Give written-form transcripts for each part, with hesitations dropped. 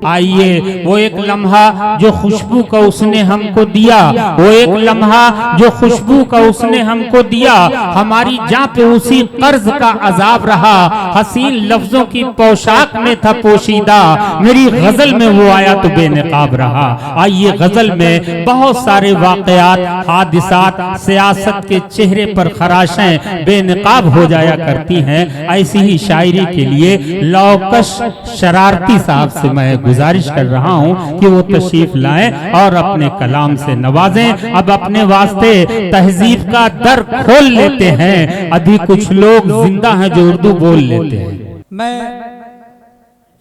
आइए वो एक लम्हा जो खुशबू का उसने हमको दिया, वो एक लम्हा जो खुशबू का उसने हमको दिया, हमारी जान पे उसी कर्ज का अजाब रहा, हसीन लफ्जों की पोशाक में था पोशीदा, मेरी गजल में वो आया तो बेनकाब रहा। आइए गजल में बहुत सारे वाकयात, हादिसात, सियासत के चेहरे पर खराशें बेनकाब हो जाया करती हैं। ऐसी ही शायरी के लिए लौकश शरारती साहब से मैं गुजारिश कर रहा हूं कि वो तशरीफ लाएं और अपने कलाम से नवाजें। अब अपने वास्ते तहजीब का दर खोल लेते हैं, अभी कुछ लोग जिंदा हैं जो उर्दू बोल लेते हैं। मैं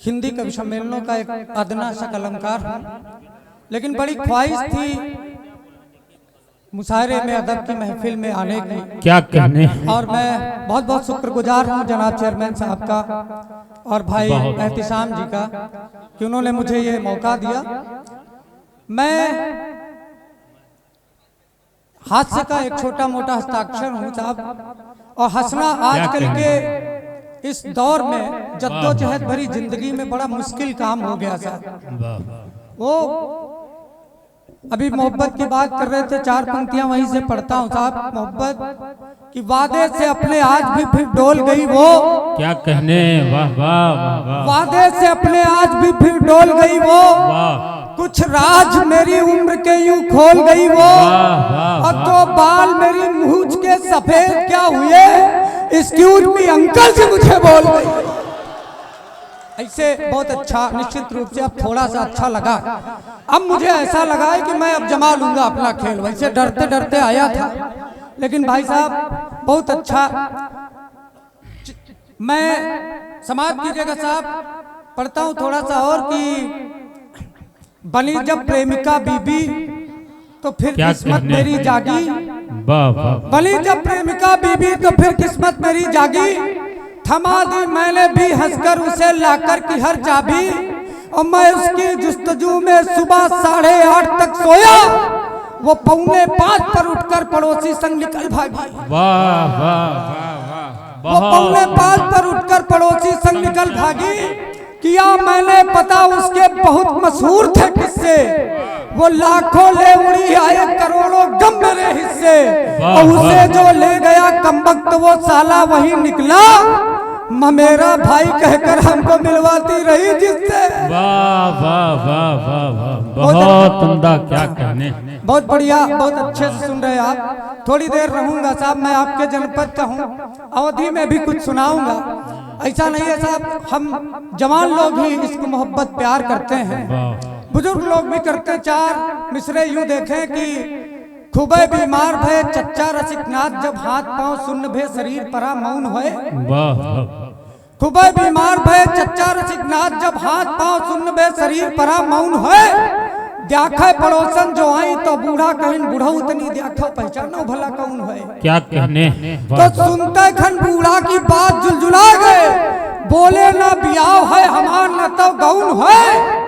हिंदी कवि सम्मेलनों का एक अदना सा कलमकार हूँ, लेकिन बड़ी ख्वाहिश थी मुशायरे में, अदब की महफिल में आने की। क्या कहने, और मैं बहुत बहुत शुक्रगुजार हूँ जनाब चेयरमैन साहब का और भाई एहतिसाम जी का कि उन्होंने मुझे ये मौका दिया। मैं हास्य का एक छोटा मोटा हस्ताक्षर हूँ साहब, और हंसना आजकल के इस दौर में जद्दोजहद भरी जिंदगी में बड़ा मुश्किल काम हो गया साहब। वो अभी मोहब्बत की बात कर रहे थे, चार पंक्तियां वहीं से पढ़ता हूँ साहब। मोहब्बत कि वादे से अपने आज भी फिर डोल गई वो, क्या कहने, वाह वाह वाह, वादे से अपने आज भी फिर डोल गई वो, कुछ राज मेरी उम्र के यूं खोल गई वो, अब तो बाल मेरी मूंछ के सफेद क्या हुए, एक्सक्यूज मी अंकल से मुझे बोल गई। ऐसे बहुत अच्छा, निश्चित रूप से अब थोड़ा सा अच्छा लगा। अब मुझे ऐसा लगा है कि मैं अब जमा लूंगा अपना खेल। वैसे डरते डरते आया था, लेकिन भाई साहब बहुत अच्छा। मैं समाप्त कीजिएगा साहब, पढ़ता हूँ थोड़ा सा और कि बनी जब प्रेमिका बीबी तो फिर किस्मत मेरी जागी, बनी जब प्रेमिका बीबी तो फिर किस्मत मेरी जागी, थमा दी मैंने भी हंसकर उसे लाकर की हर चाबी, और मैं उसकी जुस्तजू में सुबह 8:30 तक सोया, वो 4:45 पर उठकर पड़ोसी संग निकल भागी। वाह वाह वाह, वो 4:45 पर उठकर पड़ोसी संग निकल भागी, किया मैंने पता उसके बहुत मशहूर थे किस्से, वो लाखों ले उड़ी आए करोड़ों गम मेरे हिस्से, और उसे जो ले गया कमबख्त वो साला वही निकला, मेरा भाई कहकर हमको मिलवाती रही जिससे। वाह वाह वाह वाह वाह, बहुत उम्दा, क्या कहने, बहुत बढ़िया, बहुत अच्छे से सुन रहे आप। थोड़ी देर रहूंगा साहब, मैं आपके जनपद का हूँ, अवधि में भी कुछ सुनाऊंगा। ऐसा नहीं है साहब, हम जवान लोग ही इसको मोहब्बत प्यार करते हैं, बुजुर्ग लोग भी करते। 4 मिसरे यूं देखें कि खूबे बीमार भय चच्चा रसिकनाथ, जब हाथ पांव सुन्न भे शरीर परा मौन होए, खूबे बीमार भय चच्चा रसिकनाथ, जब हाथ पांव सुन्न भे शरीर परा मौन होए, देखे पड़ोसन जो आई तो बूढ़ा कहिन बूढ़ा उतनी देखो पहचानो भला कौन है। क्या कहने, तो सुनते खन बूढ़ा की बात जुलजुला गए, बोले ना बियाह है हमार न तो गौन है,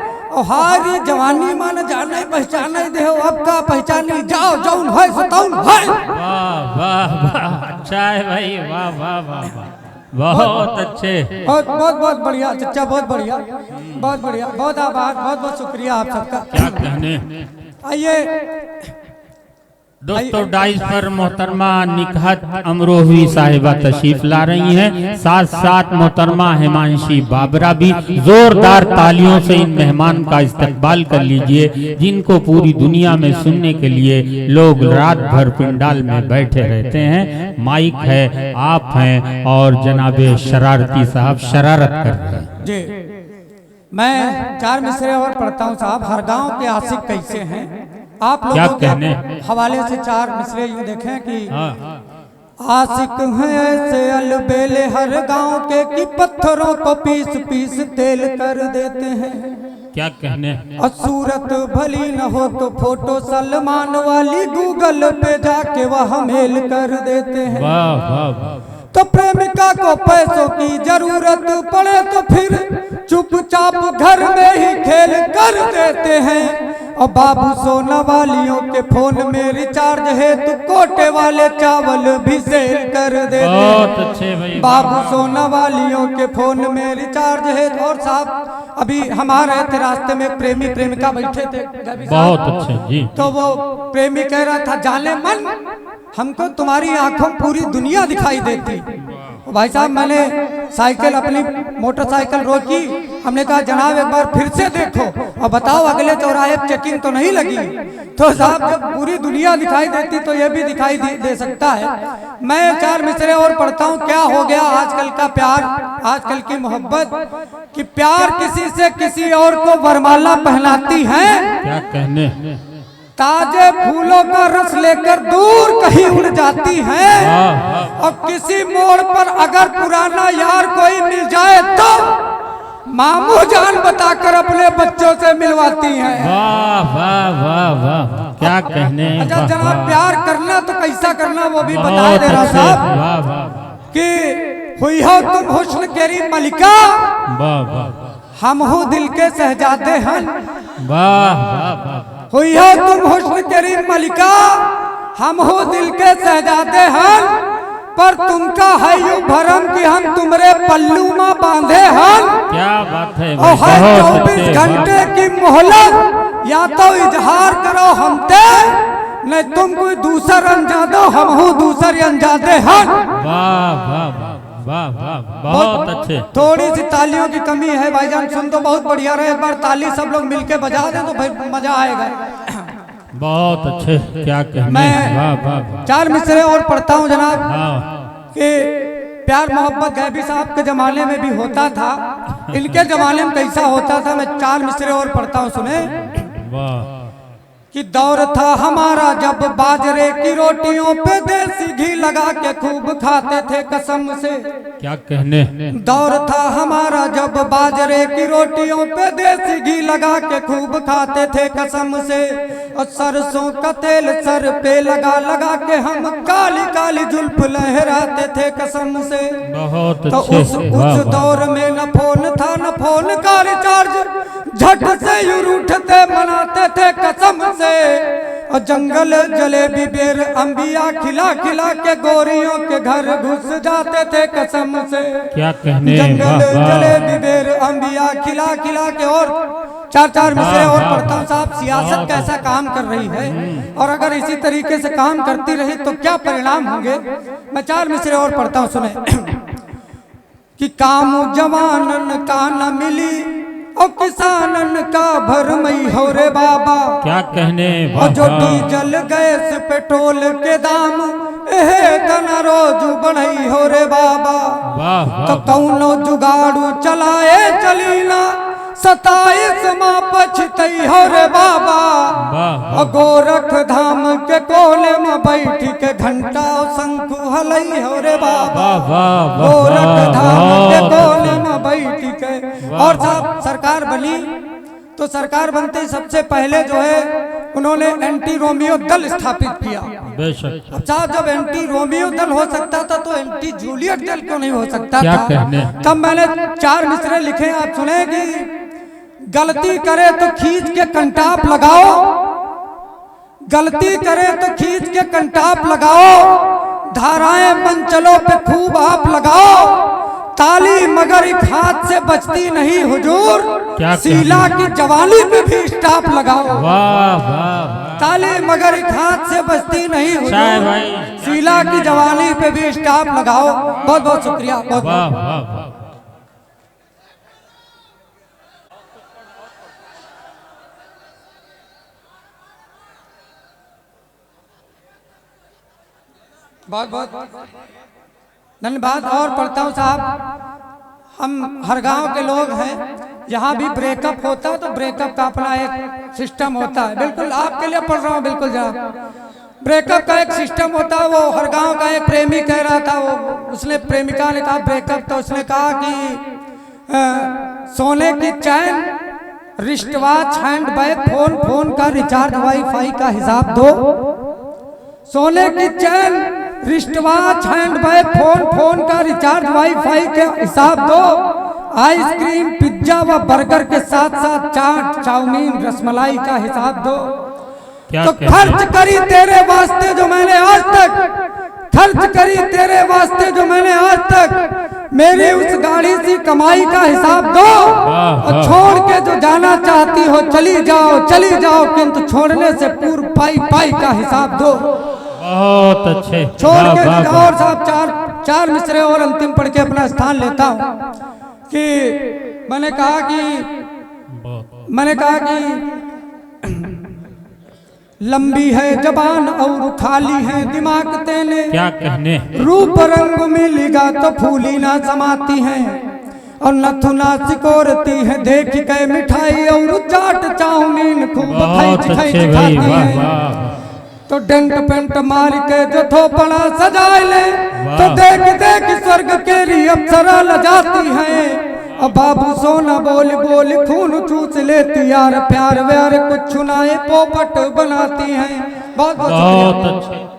हारी जवानी मान जाने पहचाने दे, अब का पहचानी जाओ जौन है सतौन है। वाह वाह वाह, अच्छा है भाई, वाह वाह वाह वाह, बहुत अच्छे, बहुत बहुत बहुत बढ़िया चचा, बहुत बढ़िया, बहुत बढ़िया, बहुत आभार, बहुत बहुत शुक्रिया आप सबका। क्या कहने, आइए दोस्तों, डाइस पर मोहतरमा निकहत अमरोही साहिबा तशरीफ ला रही हैं, साथ साथ मोहतरमा हिमांशी बाबरा भी। जोरदार तालियों से इन मेहमान का इस्तकबाल कर लीजिए, जिनको पूरी दुनिया में सुनने के लिए लोग रात भर पिंडाल में बैठे रहते हैं। माइक है, आप हैं, और जनाबे शरारती साहब शरारत कर रहे हैं जी। मैं 4 मिसरे और पढ़ता हूँ साहब। हर गांव के आशिक कैसे हैं, आप लोगों के हवाले से 4 मिसरे यूं देखें कि आशिक हैं ऐसे अलबेले हर गांव के, कि पत्थरों को पीस पीस तेल कर देते हैं। क्या कहने, और सूरत भली न हो तो फोटो सलमान वाली गूगल पे जाके वह मेल कर देते हैं। वाह वाह वाह, तो प्रेमिका को पैसों की जरूरत पड़े तो फिर चुपचाप घर में ही खेल कर देते हैं। और बाबू सोना वालियों के फोन में रिचार्ज है, तू कोटे वाले चावल भी सेल कर दे। बहुत अच्छे भाई। बाबू सोना वालियों के फोन में रिचार्ज है। और साहब अभी हमारे थे रास्ते में प्रेमी प्रेमिका बैठे थे, बहुत अच्छे जी। तो वो प्रेमी कह रहा था, जाने मन हमको तुम्हारी आंखों में पूरी दुनिया दिखाई देती। भाई साहब मैंने साइकिल अपनी मोटरसाइकिल रोकी, हमने कहा जनाब एक बार फिर से देखो और बताओ अगले चौराहे चेकिंग तो नहीं लगी। तो साहब जब पूरी दुनिया दिखाई देती तो ये भी दिखाई दे सकता है। मैं 4 मिसरे और पढ़ता हूँ। क्या हो गया आजकल का प्यार, आजकल की मोहब्बत, कि प्यार किसी से किसी और को वरमाला पहनाती है। क्या कहने, ताजे फूलों का रस लेकर दूर कहीं उड़ जाती है। और किसी मोड़ पर अगर पुराना यार कोई मिल जाए तो मामू जान बताकर अपने बच्चों से मिलवाती हैं। वाह वाह वाह वाह, क्या कहने। अच्छा जनाब प्यार करना तो कैसा करना वो भी बताए दे रहा साहब। वाह वाह, कि हुई हो तुम हुस्न केरी मलिका, वाह वाह, हम हो दिल के शहजादे हैं। वाह वाह वाह, हुई हो तुम हुस्न केरी मलिका, हम हो दिल के शहजादे हैं। पर तुमका है यूं भरम कि हम तुम्हारे पल्लू में बांधे हैं। क्या बात है। और हर 24 घंटे की मोहलत, या तो इजहार करो हमते, नहीं तुम कोई दूसर अंजा दो, हम हो दूसर अंजादे हैं। वाह वाह वाह वाह, बहुत अच्छे। थोड़ी सी तालियों की कमी है भाईजान, सुन तो बहुत बढ़िया रहे। एक बार ताली सब लोग मिलके बजा दे तो भाई मजा आएगा। बहुत अच्छे, क्या कहने। मैं वाह वाह, 4 मिसरे और पढ़ता हूँ जनाब। हाँ, कि प्यार मोहब्बत गैबी साहब के जमाने में भी होता था, इनके जमाने में कैसा होता था। मैं 4 मिसरे और पढ़ता हूँ, सुने। वाह, कि दौर था हमारा जब बाजरे की रोटियों पे देसी घी लगा के खूब खाते थे कसम से। क्या कहने। दौर था हमारा जब बाजरे की रोटियों पे देसी घी लगा के खूब खाते थे कसम से। और सरसों का तेल सर पे लगा लगा के हम काली काली जुल्फ लहराते थे कसम से। बहुत तो अच्छे। उस दौर में न फोन था न फोन का रिचार्ज, झट से यूं रूठते मनाते थे कसम से। और जंगल जलेबी बेर अंबिया खिला खिला के गोरियों के घर घुस जाते थे कसम से। क्या कहने। जंगल जलेबी बेर अंबिया खिला खिला के। और 4 मिसरे और पढ़ता हूँ साहब। सियासत कैसा काम कर रही है, और अगर इसी तरीके से काम करती रही तो क्या परिणाम होंगे। मैं 4 मिसरे और पढ़ता हूँ, सुने। कि काम जवानन का न मिली और किसानन का भरमई हो रे बाबा। क्या कहने। और जो डीजल गैस पेट्रोल के दाम एहे तना रोज बढ़ई हो रे बाबा। वाह, तो कौनो जुगाड़ू चलाए चलीना 27 माँ पछतई हो रे बाबा। और गोरख धाम के कोने में बैठ के घंटा शंखु हलई हो रे बाबा। गोरख धाम के कोने में बैठ के। और साहब सरकार बनी तो सरकार बनते ही सबसे पहले जो है उन्होंने एंटी रोमियो दल स्थापित किया। अब साहब जब एंटी रोमियो दल हो सकता था तो एंटी जूलियट दल क्यों नहीं हो सकता था। तब मैंने 4 मिसरे लिखे, आप सुनेगी। गलती करे तो खींच के कंटाप लगाओ, गलती करे तो खींच के कंटाप लगाओ। धाराएं मंचलों पे खूब आप लगाओ, ताली मगर एक हाथ से बचती नहीं हुजूर। शीला की जवानी पे भी स्टॉप लगाओ। ताली मगर एक हाथ से बचती नहीं हुजूर। शीला की जवानी पे भी स्टॉप लगाओ। बहुत बहुत शुक्रिया। बहुत बहुत बहुत धन्यवाद। और पढ़ता हूँ साहब। हम हर गांव के लोग हैं, यहाँ भी ब्रेकअप होता है तो ब्रेकअप का अपना एक सिस्टम होता है। बिल्कुल आपके लिए पढ़ रहा हूँ, बिल्कुल जनाब। ब्रेकअप का एक सिस्टम होता है। वो हर गांव का एक प्रेमी कह रहा था, वो उसने प्रेमिका ने कहा ब्रेकअप, तो उसने कहा कि सोने की chain, wrist watch, hand bag, phone, phone का रिचार्ज, वाईफाई का हिसाब दो। सोने की chain, wrist watch, hand bag, phone, phone का रिचार्ज, वाईफाई का हिसाब दो। आइसक्रीम, पिज्जा पिज्जा व बर्गर के साथ साथ चाट चाउमीन रसमलाई का हिसाब दो। क्या तो खर्च करी तेरे वास्ते जो मैंने आज तक, खर्च करी तेरे वास्ते जो मैंने आज तक, मेरी उस गाड़ी सी कमाई का हिसाब दो। और छोड़ के जो जाना चाहती हो चली जाओ, किंतु छोड़ने से पूर्व पाई पाई का हिसाब दो। बहुत अच्छे। छोड़ के और साहब चार मिसरे और अंतिम पढ़ के अपना स्थान लेता हूँ कि मैंने कहा कि लंबी है जबान और खाली है दिमाग तेने, क्या कहने, रूप रंग मिलेगा तो फूली ना समाती है, और नथुना सिकोरती है देख के मिठाई और चाट चाउमीन खूब खाई खाती है। तो डेंट पेंट मार के जो थोपड़ा सजाए ले, तो देख देख स्वर्ग के लिए अप्सरा लजाती है। अब बाबू सोना बोल बोल खून चूस लेती यार, प्यार व्यार कुछ छुनाए पोपट बनाती है। बहुत बहुत अच्छे।